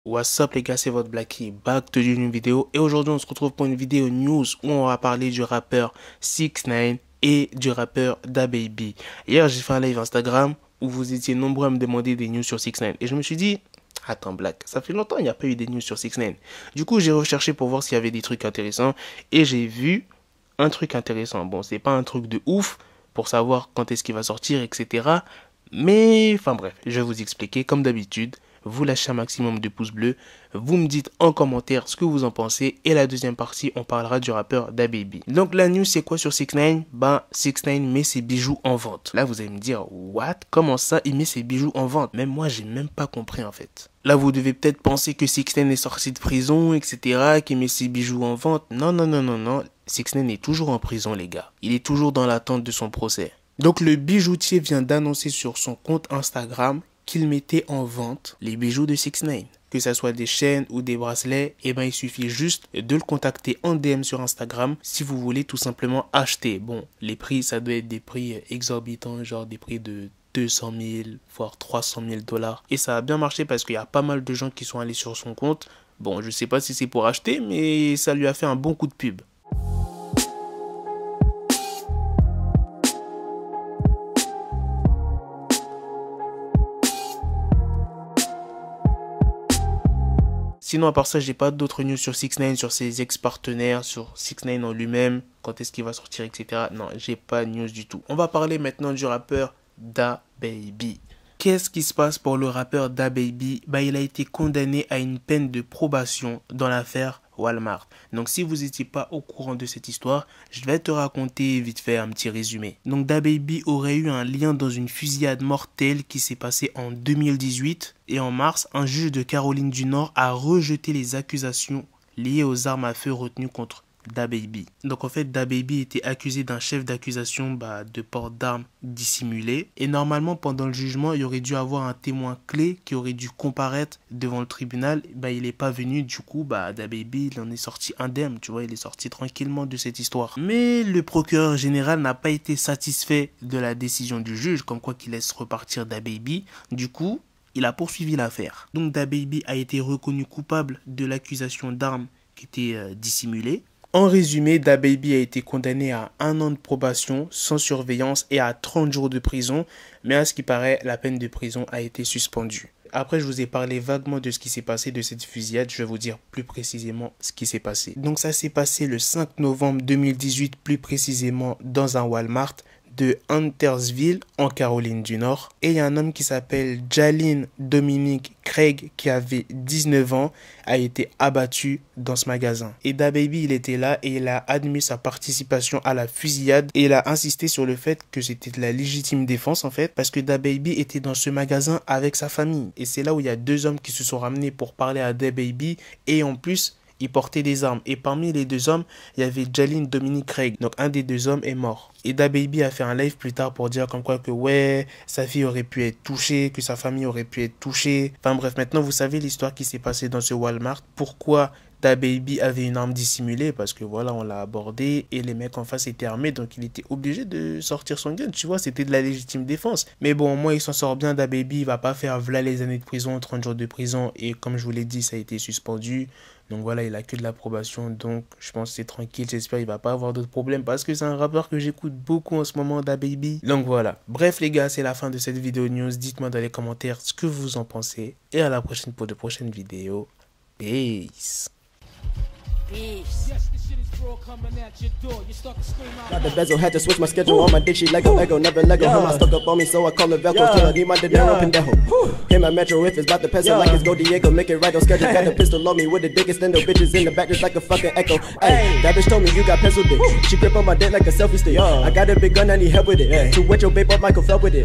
What's up les gars, c'est votre Blacky, back to une vidéo. Et aujourd'hui on se retrouve pour une vidéo news où on va parler du rappeur 6ix9ine et du rappeur DaBaby. Hier j'ai fait un live Instagram où vous étiez nombreux à me demander des news sur 6ix9ine. Et je me suis dit, attends Black, ça fait longtemps qu'il n'y a pas eu des news sur 6ix9ine. Du coup j'ai recherché pour voir s'il y avait des trucs intéressants. Et j'ai vu un truc intéressant. Bon, c'est pas un truc de ouf pour savoir quand est-ce qu'il va sortir, etc. Mais, enfin bref, je vais vous expliquer comme d'habitude. Vous lâchez un maximum de pouces bleus, vous me dites en commentaire ce que vous en pensez, et la deuxième partie, on parlera du rappeur DaBaby. Donc la news, c'est quoi sur 6ix9ine? 6ix9ine met ses bijoux en vente. Là, vous allez me dire, what? Comment ça, il met ses bijoux en vente? Même moi, j'ai même pas compris en fait. Là, vous devez peut-être penser que 6ix9ine est sorti de prison, etc., qu'il met ses bijoux en vente. Non. 6ix9ine est toujours en prison, les gars. Il est toujours dans l'attente de son procès. Donc le bijoutier vient d'annoncer sur son compte Instagram qu'il mettait en vente les bijoux de 6ix9ine. Que ça soit des chaînes ou des bracelets, et ben il suffit juste de le contacter en DM sur Instagram si vous voulez tout simplement acheter. Bon, les prix, ça doit être des prix exorbitants, genre des prix de 200 000, voire 300 000 $. Et ça a bien marché parce qu'il y a pas mal de gens qui sont allés sur son compte. Bon, je sais pas si c'est pour acheter, mais ça lui a fait un bon coup de pub. Sinon, à part ça, j'ai pas d'autres news sur 6ix9ine, sur ses ex-partenaires, sur 6ix9ine en lui-même, quand est-ce qu'il va sortir, etc. Non, j'ai pas de news du tout. On va parler maintenant du rappeur DaBaby. Qu'est-ce qui se passe pour le rappeur DaBaby? Il a été condamné à une peine de probation dans l'affaire Walmart. Donc si vous n'étiez pas au courant de cette histoire, je vais te raconter vite fait un petit résumé. Donc DaBaby aurait eu un lien dans une fusillade mortelle qui s'est passée en 2018 et en mars, un juge de Caroline du Nord a rejeté les accusations liées aux armes à feu retenues contre DaBaby. Donc en fait, DaBaby était accusé d'un chef d'accusation de port d'armes dissimulé. Et normalement, pendant le jugement, il y aurait dû avoir un témoin clé qui aurait dû comparaître devant le tribunal. Il n'est pas venu. Du coup, DaBaby, il en est sorti indemne. Tu vois, il est sorti tranquillement de cette histoire. Mais le procureur général n'a pas été satisfait de la décision du juge, comme quoi qu'il laisse repartir DaBaby. Du coup, il a poursuivi l'affaire. Donc DaBaby a été reconnu coupable de l'accusation d'armes qui était dissimulée. En résumé, DaBaby a été condamné à 1 an de probation sans surveillance et à 30 jours de prison, mais à ce qui paraît, la peine de prison a été suspendue. Après, je vous ai parlé vaguement de ce qui s'est passé de cette fusillade, je vais vous dire plus précisément ce qui s'est passé. Donc ça s'est passé le 5 novembre 2018, plus précisément dans un Walmart de Huntersville en Caroline du Nord. Et il y a un homme qui s'appelle Jalen Dominic Craig qui avait 19 ans, a été abattu dans ce magasin. Et DaBaby, il était là et il a admis sa participation à la fusillade et il a insisté sur le fait que c'était de la légitime défense en fait, parce que DaBaby était dans ce magasin avec sa famille. Et c'est là où il y a 2 hommes qui se sont ramenés pour parler à DaBaby et en plus, ils portaient des armes. Et parmi les 2 hommes, il y avait Jalen Dominic Craig. Donc un des 2 hommes est mort. Et DaBaby a fait un live plus tard pour dire comme quoi que ouais, sa fille aurait pu être touchée, que sa famille aurait pu être touchée. Enfin bref, maintenant vous savez l'histoire qui s'est passée dans ce Walmart. Pourquoi DaBaby avait une arme dissimulée? Parce que voilà, on l'a abordé et les mecs en face étaient armés, donc il était obligé de sortir son gun, tu vois, c'était de la légitime défense. Mais bon, au moins il s'en sort bien, DaBaby, il va pas faire voilà les années de prison, 30 jours de prison, et comme je vous l'ai dit, ça a été suspendu. Donc voilà, il a que de l'approbation, donc je pense que c'est tranquille, j'espère qu'il va pas avoir d'autres problèmes parce que c'est un rappeur que j'écoute beaucoup en ce moment, DaBaby. Donc voilà, bref les gars, c'est la fin de cette vidéo news, dites-moi dans les commentaires ce que vous en pensez et à la prochaine pour de prochaines vidéos. Peace. Yes, this shit is raw coming at your door. You start to scream out. Got the bezel, had to switch my schedule. On my dick, she Lego, never Lego. Him, I stuck up on me, so I call it Velcro. Till I need my dinero pendejo. Him, my metro, if it's about to peso, like it's go Diego, make it right on schedule. Got a pistol on me with the dick extendo. Bitches in the back just like a fucking echo. Hey, that bitch told me you got pencil dick. She grip on my dick like a selfie stick. I got a big gun, I need help with it. To wet your babe up, Michael fell with it.